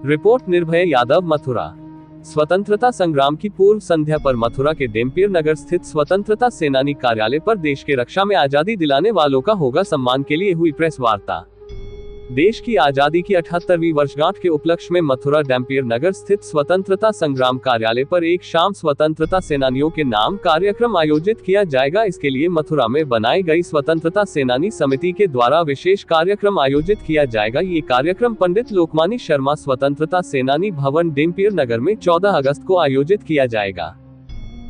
Report निर्भय यादव, मथुरा। स्वतंत्रता संग्राम की पूर्व संध्या पर मथुरा के डेम्पियर नगर स्थित स्वतंत्रता सेनानी कार्यालय पर देश के रक्षा में आजादी दिलाने वालों का होगा सम्मान के लिए हुई प्रेस वार्ता। देश की आजादी की 78वीं वर्षगांठ के उपलक्ष्य में मथुरा डेम्पियर नगर स्थित स्वतंत्रता संग्राम कार्यालय पर एक शाम स्वतंत्रता सेनानियों के नाम कार्यक्रम आयोजित किया जाएगा। इसके लिए मथुरा में बनाई गई स्वतंत्रता सेनानी समिति के द्वारा विशेष कार्यक्रम आयोजित किया जाएगा। ये कार्यक्रम पंडित लोकमान्य शर्मा स्वतंत्रता सेनानी भवन डेम्पियर नगर में 14 अगस्त को आयोजित किया जाएगा।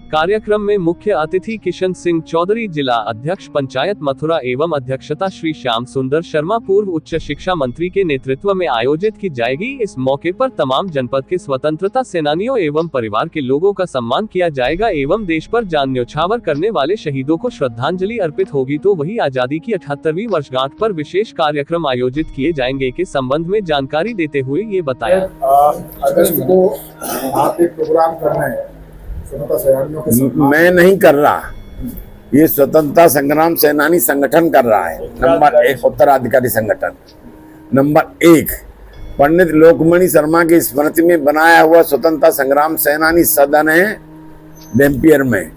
कार्यक्रम में मुख्य अतिथि किशन सिंह चौधरी, जिला अध्यक्ष पंचायत मथुरा एवं अध्यक्षता श्री श्याम सुंदर शर्मा पूर्व उच्च शिक्षा मंत्री के नेतृत्व में आयोजित की जाएगी। इस मौके पर तमाम जनपद के स्वतंत्रता सेनानियों एवं परिवार के लोगों का सम्मान किया जाएगा एवं देश पर जान न्यौछावर करने वाले शहीदों को श्रद्धांजलि अर्पित होगी। तो वही आजादी की 78वीं वर्षगांठ पर विशेष कार्यक्रम आयोजित किए जाएंगे के संबंध में जानकारी देते हुए ये बताया। अगस्त को आप एक प्रोग्राम कर रहे हैं मैं नहीं कर रहा, ये स्वतंत्रता संग्राम सेनानी संगठन कर रहा है। नंबर 1 उत्तराधिकारी संगठन। नंबर 1 पंडित लोकमान्य शर्मा की स्मृति में बनाया हुआ स्वतंत्रता संग्राम सेनानी सदन है डेम्पियर में,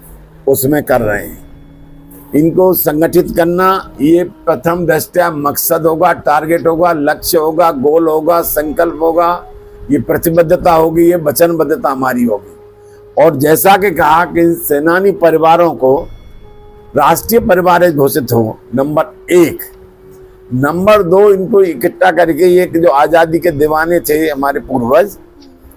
उसमें कर रहे हैं। इनको संगठित करना ये प्रथम दृष्टया मकसद होगा, टारगेट होगा, लक्ष्य होगा, गोल होगा, संकल्प होगा, ये प्रतिबद्धता होगी, ये वचनबद्धता हमारी होगी। और जैसा कि कहा कि सेनानी परिवारों को राष्ट्रीय परिवार घोषित हो, नंबर 1। नंबर 2 इनको इकट्ठा करके ये जो आज़ादी के दीवाने थे हमारे पूर्वज,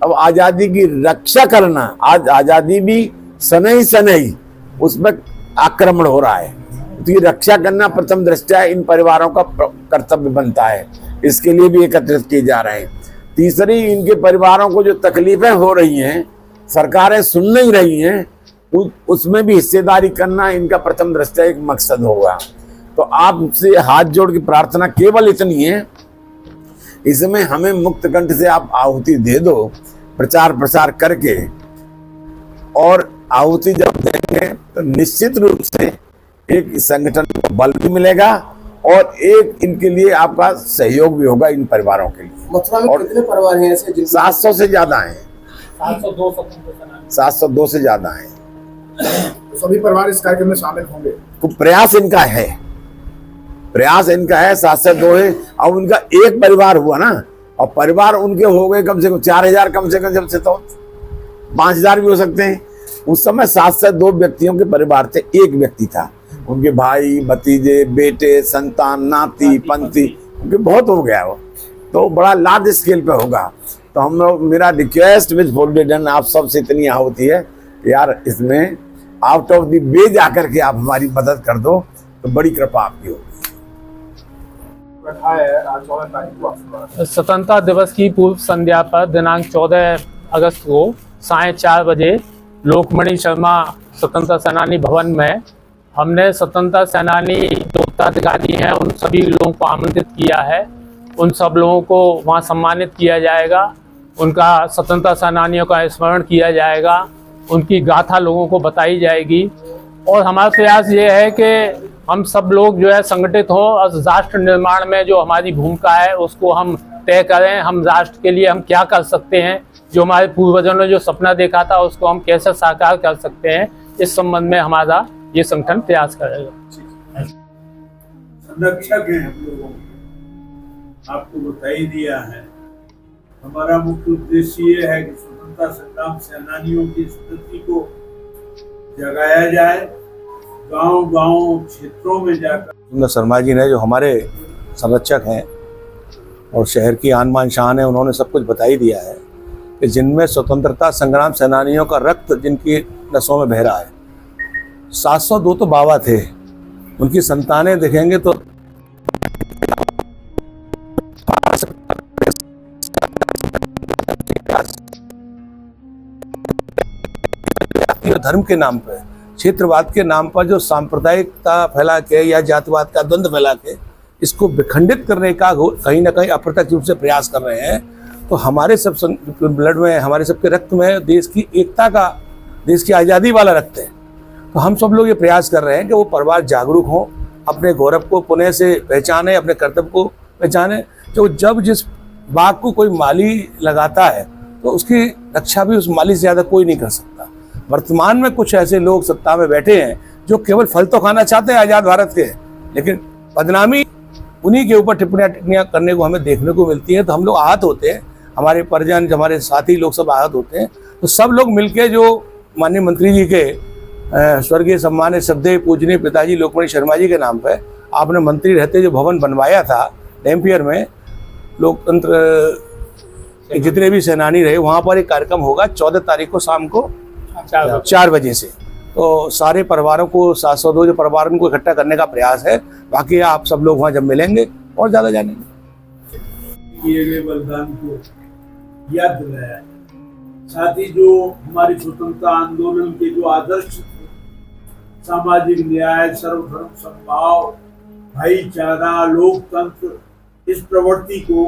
अब आज़ादी की रक्षा करना, आज आज़ादी भी सनई उस पर आक्रमण हो रहा है, तो ये रक्षा करना प्रथम दृष्टया इन परिवारों का कर्तव्य बनता है। इसके लिए भी एकत्रित किए जा रहे हैं। तीसरी, इनके परिवारों को जो तकलीफें हो रही हैं, सरकारें सुन नहीं रही हैं, उसमें भी हिस्सेदारी करना इनका प्रथम दृष्टया एक मकसद होगा। तो आपसे हाथ जोड़ के प्रार्थना केवल इतनी है, इसमें हमें मुक्त कंठ से आप आहुति दे दो, प्रचार प्रसार करके, और आहुति जब देंगे तो निश्चित रूप से एक संगठन को बल भी मिलेगा और एक इनके लिए आपका सहयोग भी होगा इन परिवारों के लिए। मथुरा में कितने परिवार हैं ऐसे? 700 से ज्यादा हैं। 702 से ज्यादा है। तो सभी परिवार इस कार्यक्रम में शामिल होंगे। तो प्रयास इनका है, 702 है। अब उनका एक परिवार हुआ ना, और परिवार उनके हो गए कम से कम 4000, कम से कम, जब से तो 5000 भी हो सकते हैं। उस समय 702 व्यक्तियों के परिवार थे, एक व्यक्ति था, उनके भाई, भतीजे, बेटे, संतान, नाती पंथी, उनके बहुत हो गया वो, तो बड़ा लार्ज स्केल पे होगा। तो हम लोग, मेरा रिक्वेस्ट विद फॉरबिडन आप सबसे इतनी होती है, यार इसमें आउट ऑफ द वे जाकर के आप हमारी मदद कर दो, तो बड़ी कृपा आपकी होगी। स्वतंत्रता दिवस की पूर्व संध्या पर दिनांक 14 अगस्त को 4:30 बजे लोकमान्य शर्मा स्वतंत्रता सेनानी भवन में हमने स्वतंत्रता सेनानी जो उत्तराधिकारी हैं उन सभी लोगों को आमंत्रित किया है। उन सब लोगों को वहाँ सम्मानित किया जाएगा, उनका स्वतंत्रता सेनानियों का स्मरण किया जाएगा, उनकी गाथा लोगों को बताई जाएगी। और हमारा प्रयास ये है कि हम सब लोग जो है संगठित हों और राष्ट्र निर्माण में जो हमारी भूमिका है उसको हम तय करें। हम राष्ट्र के लिए हम क्या कर सकते हैं, जो हमारे पूर्वजों ने जो सपना देखा था उसको हम कैसे साकार कर सकते हैं, इस संबंध में हमारा ये संगठन प्रयास करेगा। संरक्षक हैं हम लोगों, आपको बता ही दिया है। हमारा मुख्य उद्देश्य ये है कि स्वतंत्रता संग्राम सेनानियों की स्मृति को जगाया जाए, गांव-गांव क्षेत्रों में जाकर। शर्मा जी ने, जो हमारे संरक्षक हैं और शहर की आन बान शान है, उन्होंने सब कुछ बता ही दिया है कि जिनमें स्वतंत्रता संग्राम सेनानियों का रक्त जिनकी नसों में बह रहा है। 702 तो बाबा थे, उनकी संतानें देखेंगे तो धर्म के नाम पर, क्षेत्रवाद के नाम पर जो सांप्रदायिकता फैला के या जातिवाद का द्वंद्व फैला के इसको विखंडित करने का कहीं ना कहीं अप्रत्यक्ष रूप से प्रयास कर रहे हैं। तो हमारे सब ब्लड में, हमारे सबके रक्त में देश की एकता का, देश की आज़ादी वाला रक्त है। तो हम सब लोग ये प्रयास कर रहे हैं कि वो परिवार जागरूक हों, अपने गौरव को पुनः से पहचाने, अपने कर्तव्य को पहचाने। जो जब जिस बाघ को कोई माली लगाता है तो उसकी रक्षा भी उस माली से ज़्यादा कोई नहीं कर सकता। वर्तमान में कुछ ऐसे लोग सत्ता में बैठे हैं जो केवल फल तो खाना चाहते हैं आज़ाद भारत के, लेकिन बदनामी उन्हीं के ऊपर टिप्पणियाँ करने को हमें देखने को मिलती है। तो हम लोग आहत होते हैं, हमारे परिजन, हमारे साथी लोग सब आहत होते हैं। तो सब लोग मिलके जो माननीय मंत्री जी के स्वर्गीय सम्मानित श्रद्धेय पूजनीय पिताजी लोकमणि शर्मा जी के नाम पे आपने मंत्री रहते जो भवन बनवाया था डैम्पियर में, लोकतंत्र के जितने भी सेनानी रहे वहाँ पर एक कार्यक्रम होगा 14 तारीख को शाम को 4 बजे से। तो सारे परिवारों को 702 जो परिवारों को इकट्ठा करने का प्रयास है। बाकी आप सब लोग वहाँ जब मिलेंगे और ज़्यादा जानेंगे। किए गए बलिदान को याद दिलाया, साथ ही जो हमारे स्वतंत्रता आंदोलन के जो आदर्श थे, सामाजिक न्याय, सर्वधर्म समभाव, भाईचारा, लोकतंत्र, इस प्रवृत्ति को